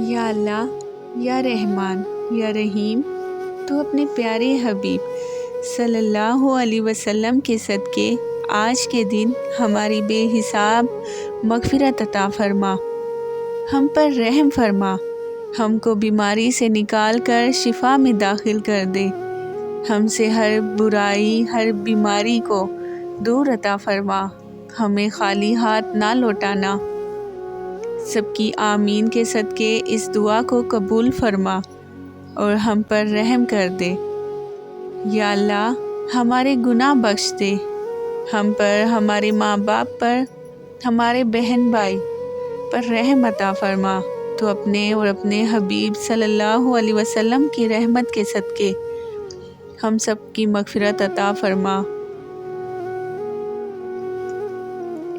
یا اللہ، یا رحمان، یا رحیم، تو اپنے پیارے حبیب صلی اللہ علیہ وسلم کے صدقے آج کے دن ہماری بے حساب مغفرت عطا فرما، ہم پر رحم فرما، ہم کو بیماری سے نکال کر شفا میں داخل کر دے، ہم سے ہر برائی، ہر بیماری کو دور عطا فرما، ہمیں خالی ہاتھ نہ لوٹانا۔ سب کی آمین کے صدقے اس دعا کو قبول فرما اور ہم پر رحم کر دے۔ یا اللہ، ہمارے گناہ بخش دے، ہم پر، ہمارے ماں باپ پر، ہمارے بہن بھائی پر رحم عطا فرما، تو اپنے اور اپنے حبیب صلی اللہ علیہ وسلم کی رحمت کے صدقے ہم سب کی مغفرت عطا فرما۔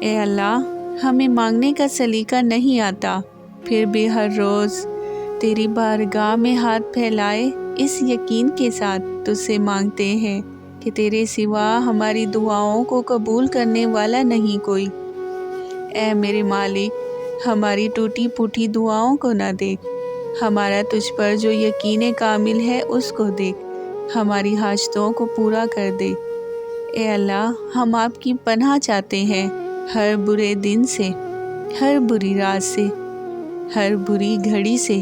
اے اللہ، ہمیں مانگنے کا سلیقہ نہیں آتا، پھر بھی ہر روز تیری بارگاہ میں ہاتھ پھیلائے اس یقین کے ساتھ تجھ سے مانگتے ہیں کہ تیرے سوا ہماری دعاؤں کو قبول کرنے والا نہیں کوئی۔ اے میرے مالک، ہماری ٹوٹی پھوٹی دعاؤں کو نہ دیکھ، ہمارا تجھ پر جو یقین کامل ہے اس کو دیکھ، ہماری حاجتوں کو پورا کر دے۔ اے اللہ، ہم آپ کی پناہ چاہتے ہیں ہر برے دن سے، ہر بری رات سے، ہر بری گھڑی سے،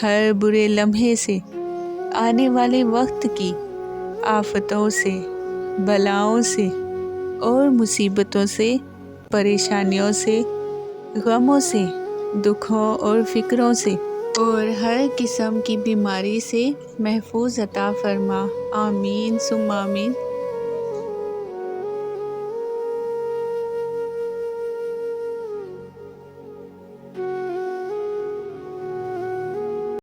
ہر برے لمحے سے، آنے والے وقت کی آفتوں سے، بلاؤں سے اور مصیبتوں سے، پریشانیوں سے، غموں سے، دکھوں اور فکروں سے اور ہر قسم کی بیماری سے محفوظ عطا فرما۔ آمین ثم آمین۔